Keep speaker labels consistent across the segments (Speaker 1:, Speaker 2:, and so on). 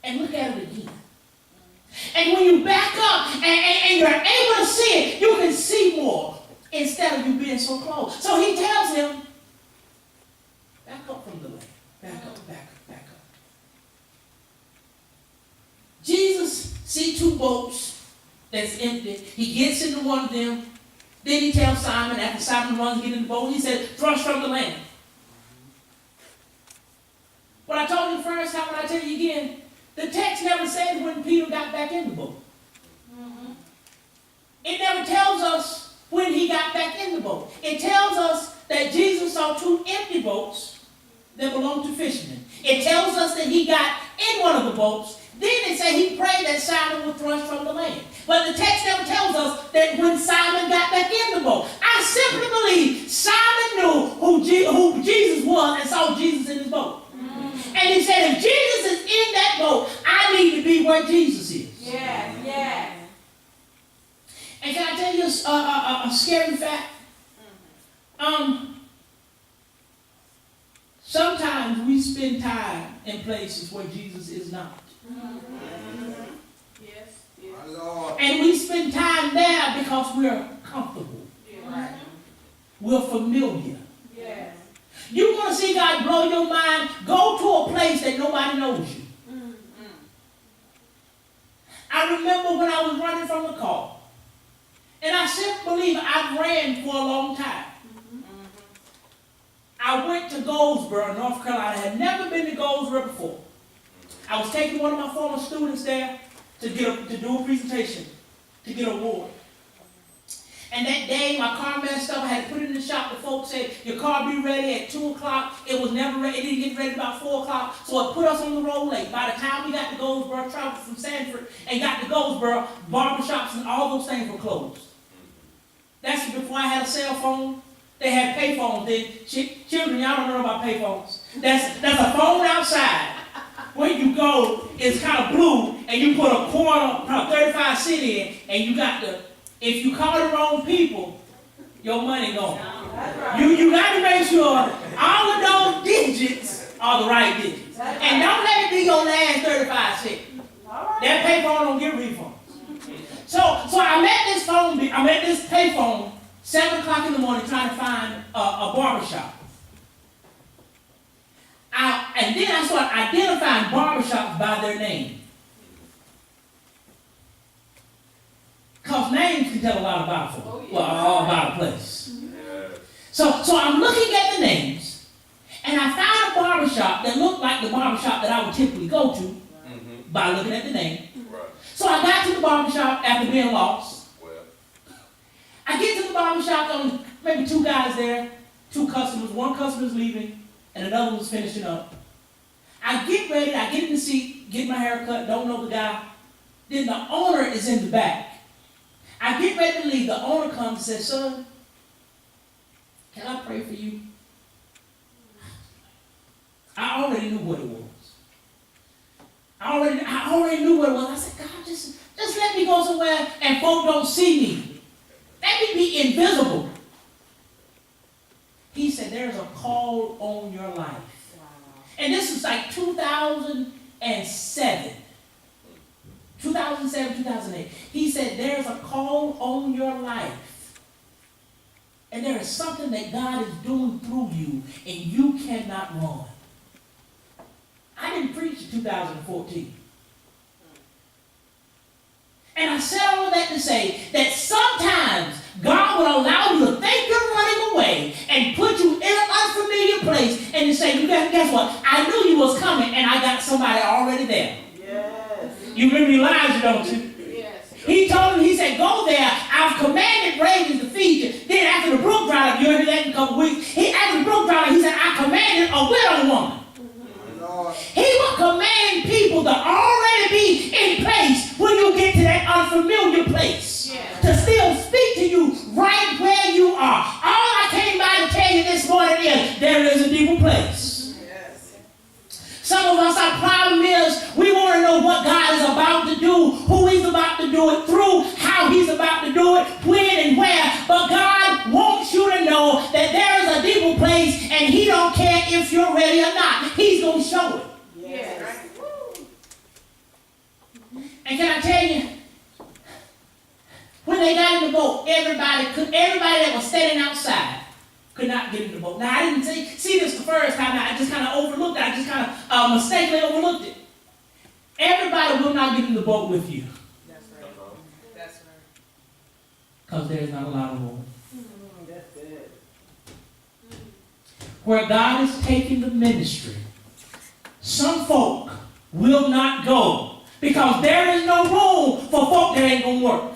Speaker 1: and look at it again. And when you back up and you're able to see it, you can see more instead of you being so close. So he tells him, back up from the lake. Back up, back up, back up. Jesus sees two boats that's empty. He gets into one of them. Then he tells Simon, after Simon runs to get in the boat, he said, thrust from the land. What I told you first, how would I tell you again? The text never said when Peter got back in the boat. Mm-hmm. It never tells us when he got back in the boat. It tells us that Jesus saw two empty boats that belonged to fishermen. It tells us that he got in one of the boats. Then it says he prayed that Simon would thrust from the land. But the text never tells us that when Simon got back in the boat. I simply believe Simon knew who Jesus was and saw Jesus in his boat. Mm-hmm. And he said, if Jesus is in that boat, I need to be where Jesus is.
Speaker 2: Yeah, yeah.
Speaker 1: And can I tell you a scary fact? Sometimes we spend time in places where Jesus is not.
Speaker 2: Mm-hmm. Yes, yes.
Speaker 1: And we spend time there because we're comfortable.
Speaker 2: Yeah.
Speaker 1: We're familiar.
Speaker 2: Yes.
Speaker 1: You want to see God blow your mind? Go to a place that nobody knows you.
Speaker 2: Mm-hmm.
Speaker 1: I remember when I was running from the car. And I simply believe I've ran for a long time.
Speaker 2: Mm-hmm.
Speaker 1: I went to Goldsboro, North Carolina. I had never been to Goldsboro before. I was taking one of my former students there to do a presentation, to get an award. And that day, my car messed up. I had to put it in the shop. The folks said, your car be ready at 2 o'clock. It was never ready. It didn't get ready about 4 o'clock. So it put us on the road late. By the time we got to Goldsboro, traveled from Sanford and got to Goldsboro, barbershops and all those things were closed. That's before I had a cell phone. They had pay phones then. Children, y'all don't know about pay phones. That's a phone outside. Where you go, it's kind of blue, and you put a quarter, probably 35 cents in, and you got if you call the wrong people, your money gone.
Speaker 2: Right.
Speaker 1: You got to make sure all of those digits are the right digits.
Speaker 2: Right.
Speaker 1: And don't let it be your last 35 cents.
Speaker 2: Right.
Speaker 1: That pay phone don't get refunds. So I'm at this pay phone, 7 o'clock in the morning, trying to find a barbershop. And then I started identifying barbershops by their name. Because names can tell a lot about folks.
Speaker 2: Oh, yeah.
Speaker 1: Well, all about a place. Yeah. So I'm looking at the names, and I found a barbershop that looked like the barbershop that I would typically go to by looking at the name.
Speaker 3: Right.
Speaker 1: So I got to the barbershop after being lost.
Speaker 3: Well.
Speaker 1: I get to the barbershop, on maybe 2 guys there, 2 customers. One customer's leaving, and another one's finishing up. I get ready, I get in the seat, get my hair cut, don't know the guy. Then the owner is in the back. I get ready to leave. The owner comes and says, son, can I pray for you? I already knew what it was. I already knew what it was. I said, God, just let me go somewhere and folk don't see me. Let me be invisible. He said, there's a call on your life. And this is like 2007. 2007, 2008. He said, there's a call on your life. And there is something that God is doing through you, and you cannot run. I didn't preach in 2014. And I said all that to say that sometimes God will allow you to think you're running away and put you in an unfamiliar place and to say, you guess what? I knew you was coming and I got somebody already there.
Speaker 2: Yes.
Speaker 1: You remember Elijah, don't you?
Speaker 2: Yes.
Speaker 1: He told him, he said, go there. I've commanded ravens to feed you. Then after the brook dried up, you heard that in a couple weeks. After the brook dried up, he said, I commanded a widow woman. He will command people to already be in place when you get to that unfamiliar place.
Speaker 2: Yes.
Speaker 1: To still speak to you right where you are. All I came by to tell you this morning is there is a deeper place.
Speaker 2: Yes.
Speaker 1: Some of us, our problem is we want to know what God is about to do, who he's about to do it through, how he's about to do it, when and where. But God wants you to know that there is a deeper place and he don't care if you're ready or not. He's going to show it.
Speaker 2: Yes.
Speaker 1: And can I tell you, when they got in the boat, everybody that was standing outside could not get in the boat. Now, I didn't see this the first time. I just kind of overlooked it. I just kind of mistakenly overlooked it. Everybody will not get in the boat with you.
Speaker 2: That's right. That's right.
Speaker 1: Because there's not a lot of room.
Speaker 2: That's good.
Speaker 1: Where God is taking the ministry, some folk will not go because there is no room for folk that ain't going to work.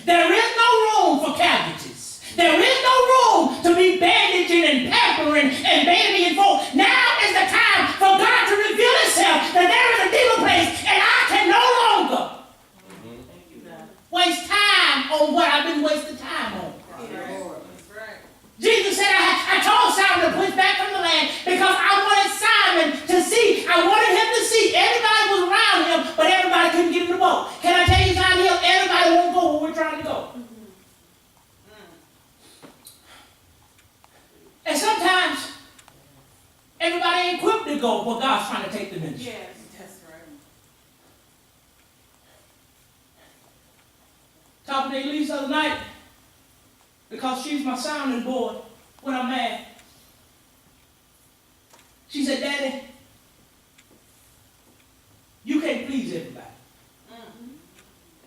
Speaker 1: There is no room for casualties. There is no room to be bandaging and pampering and babying folk. Now is the time for God to reveal himself that there is a deeper place and I can no longer waste time on what I've been wasting time on.
Speaker 2: That's right.
Speaker 1: Jesus said, I told Simon to push back from the land because I wanted Simon to see. I wanted him to see. Everybody was around him, but everybody couldn't get in the boat. Can I tell you something here? Everybody won't go where we're trying to go. And sometimes everybody ain't equipped to go where God's trying to take the ministry.
Speaker 2: Yes, that's right.
Speaker 1: Talking to Elise the other night because she's my sounding board when I'm mad. She said, Daddy, you can't please everybody.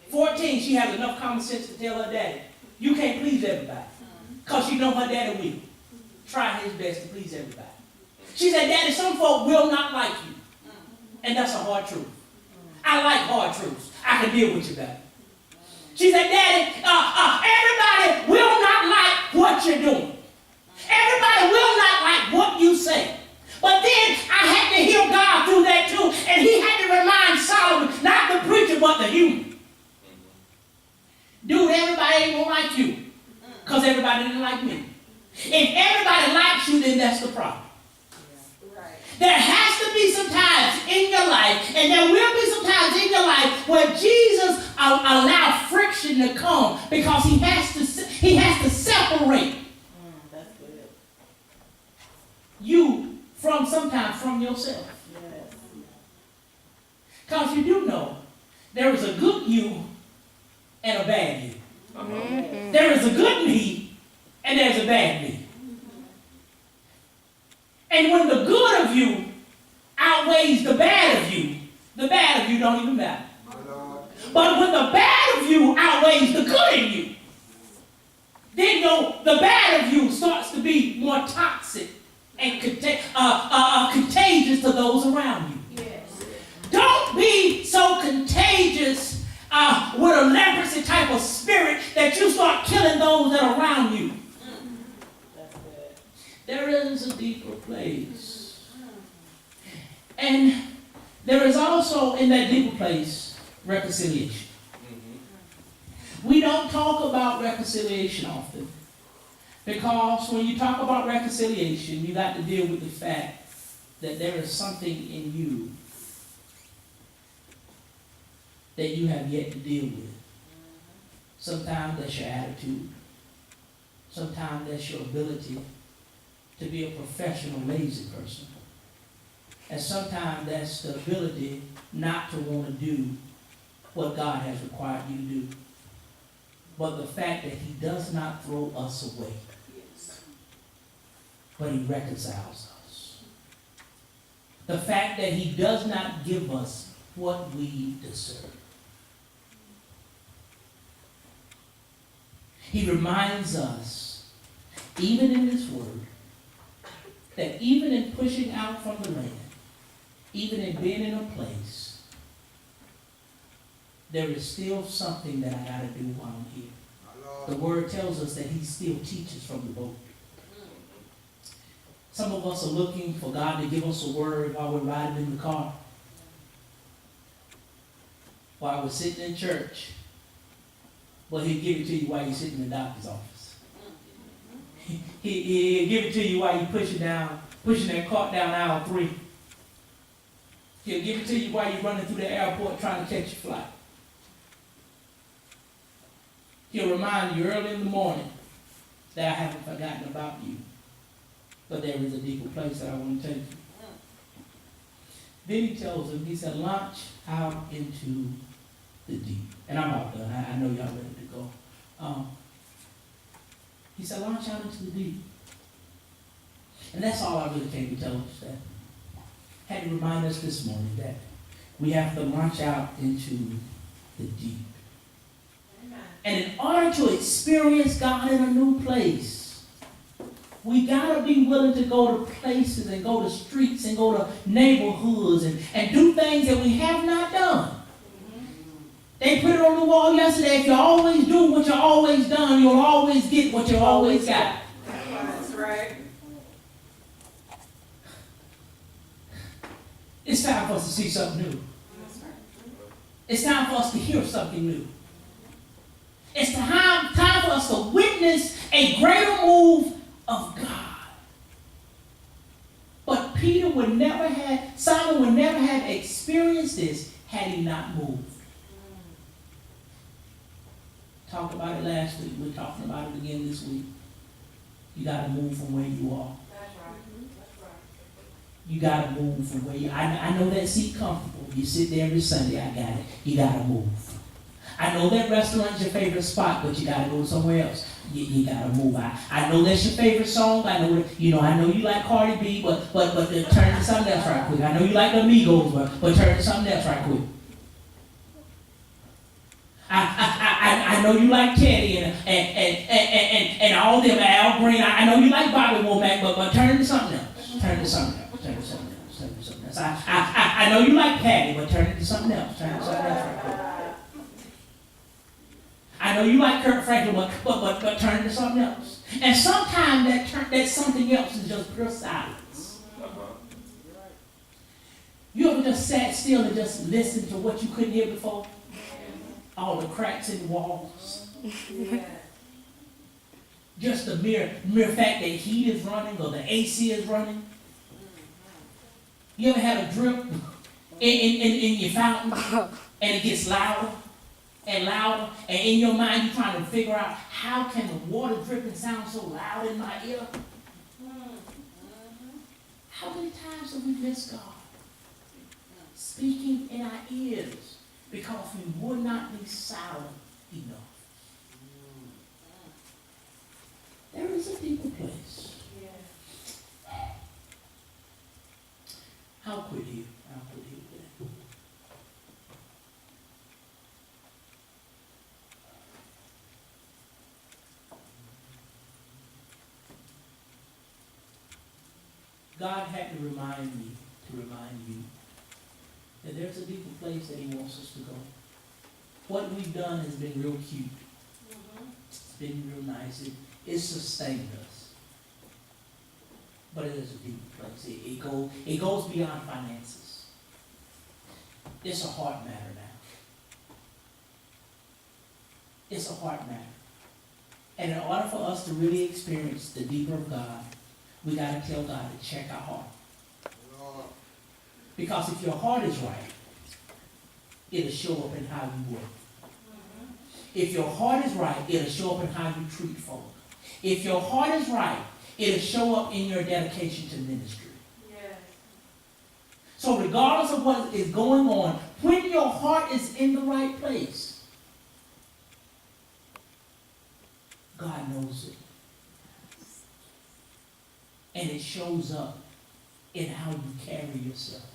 Speaker 1: 14, she has enough common sense to tell her daddy, you can't please everybody. Because she know her daddy will try his best to please everybody. She said, Daddy, some folk will not like you. And that's a hard truth. I like hard truths. I can deal with you better. She said, Daddy, everybody will not like what you're doing. Everybody will not like what you say. But then I had to hear God through that too. And he had to remind Solomon, not the preacher, but the human. Dude, everybody ain't gonna like you. Because everybody didn't like me. If everybody likes you, then that's the problem.
Speaker 2: Right.
Speaker 1: There has to be some times in your life, and there will be some times in your life where Jesus allow friction to come because he has to separate
Speaker 2: That's good.
Speaker 1: you sometimes from yourself.
Speaker 2: Yes.
Speaker 1: Because you do know there is a good you and a bad you. There is a good me and there's a bad me. And when the good of you outweighs the bad of you don't even matter. But when the bad of you outweighs the good in you, then the bad of you starts to be more toxic and contagious to those around you.
Speaker 2: Yes.
Speaker 1: Don't be so contagious with a leprosy type of spirit that you start killing those that are around you.
Speaker 2: That's good.
Speaker 1: There is a deeper place. And there is also in that deeper place reconciliation. We don't talk about reconciliation often because when you talk about reconciliation, you got to deal with the fact that there is something in you that you have yet to deal with. Sometimes that's your attitude. Sometimes that's your ability to be a professional, lazy person. And sometimes that's the ability not to want to do what God has required you to do. But the fact that he does not throw us away,
Speaker 2: Yes.
Speaker 1: but he reconciles us. The fact that he does not give us what we deserve. He reminds us, even in this word, that even in pushing out from the land, even in being in a place, there is still something that I got to do while I'm here. The word tells us that he still teaches from the boat. Some of us are looking for God to give us a word while we're riding in the car, while we're sitting in church. Well, he'll give it to you while you're sitting in the doctor's office. He'll give it to you while you're pushing that cart down aisle 3. He'll give it to you while you're running through the airport trying to catch your flight. He'll remind you early in the morning that I haven't forgotten about you. But there is a deeper place that I want to take you. Then he tells him, he said, launch out into the deep. And I'm about done. I know y'all ready to go. He said, launch out into the deep. And that's all I really came to tell us. That had to remind us this morning that we have to launch out into the deep. Amen. And in order to experience God in a new place, we got to be willing to go to places and go to streets and go to neighborhoods and do things that we have not done. Mm-hmm. They put it on the wall yesterday. If you always do what you always done, you'll always get what you always got.
Speaker 2: That's right.
Speaker 1: It's time for us to see something new. It's time for us to hear something new. It's time for us to witness a greater move of God. But Simon would never have experienced this had he not moved. Talked about it last week. We're talking about it again this week. You got to move from where you are.
Speaker 2: That's right. That's right.
Speaker 1: You got to move from where you are. I know that seat comfortable. You sit there every Sunday. I got it. You got to move. I know that restaurant's your favorite spot, but you got to go somewhere else. You got to move. I know that's your favorite song. I know you like Cardi B, but turn to something else right quick. I know you like the Migos, but turn to something else right quick. I know you like Teddy and all them, Al Green. I know you like Bobby Womack, but turn to something else. Turn to something else. Turn to something else. Turn to something else. I know you like Patty, but turn to something else. Turn to something else right quick. I know you like Kirk Franklin, but turn to something else. And sometimes that something else is just pure silence. You ever just sat still and just listened to what you couldn't hear before? All the cracks in the walls. Yeah. Just the mere fact that heat is running or the AC is running. You ever had a drip in your fountain and it gets louder and louder, and in your mind you're trying to figure out how can the water dripping sound so loud in my ear? How many times have we missed God speaking in our ears because we would not be silent enough? There is a deeper place. I'll quit here. God had to remind you that there's a deeper place that he wants us to go. What we've done has been real cute. It's been real nice. It's sustained us. But it is a deeper place. It goes beyond finances. It's a heart matter now. It's a heart matter. And in order for us to really experience the deeper of God, we got to tell God to check our heart. Because if your heart is right, it'll show up in how you work. If your heart is right, it'll show up in how you treat folk. If your heart is right, it'll show up in your dedication to ministry. Yes. So regardless of what is going on, when your heart is in the right place, God knows it. And it shows up in how you carry yourself.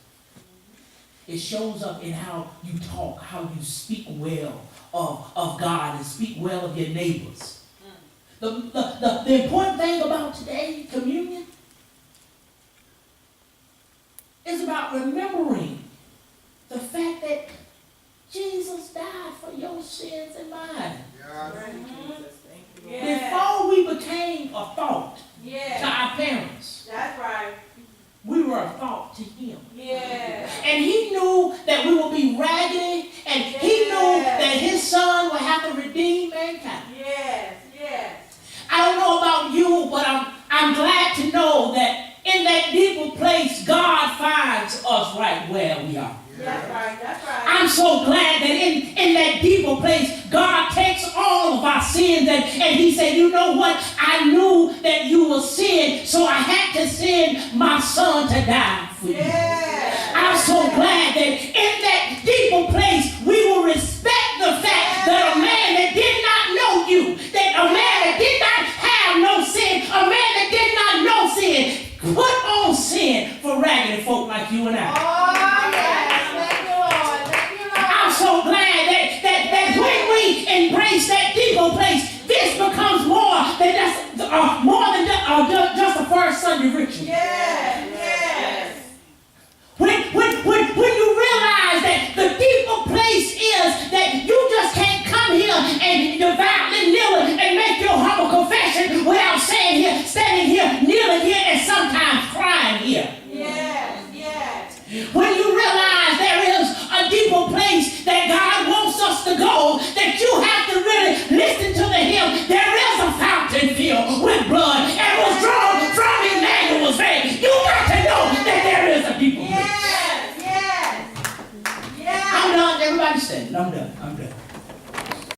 Speaker 1: It shows up in how you talk, how you speak well of God and speak well of your neighbors. The important thing about today, communion, is about remembering the fact that Jesus died for your sins and mine. Before we became a thought to our parents.
Speaker 2: That's right.
Speaker 1: We were a thought to him.
Speaker 2: Yeah.
Speaker 1: And he knew that we would be raggedy, and he knew that his son would have to redeem mankind.
Speaker 2: Yes.
Speaker 1: I don't know about you, but I'm glad to know that in that deeper place, God finds us right where we are.
Speaker 2: That's right.
Speaker 1: I'm so glad that in that deeper place, God takes all of our sins and he said, you know what? I knew that you will sin, so I had to send my son to die for you. I'm so glad that in that deeper place we will respect the fact that a man that did not know you, that a man that did not have no sin, a man that did not know sin, put on sin for raggedy folk like you and I.
Speaker 2: Oh, yes. Thank you, Lord. Thank you, Lord.
Speaker 1: I'm so glad that when we embrace that deeper place, this becomes more than just a first Sunday ritual.
Speaker 2: Yes, yes.
Speaker 1: When you realize that the deeper place is that you just can't come here and devoutly kneel and make your humble confession without standing here, kneeling here, and sometimes crying here.
Speaker 2: Yes, yes.
Speaker 1: When you realize there is a deeper place that God wants us to go, that you have to really listen to the hymn. There is a fountain filled with blood and was drawn from Emmanuel's vein. You got to know that there is a deeper place.
Speaker 2: Yes, yes. Yes.
Speaker 1: I'm done. Everybody stand. I'm done.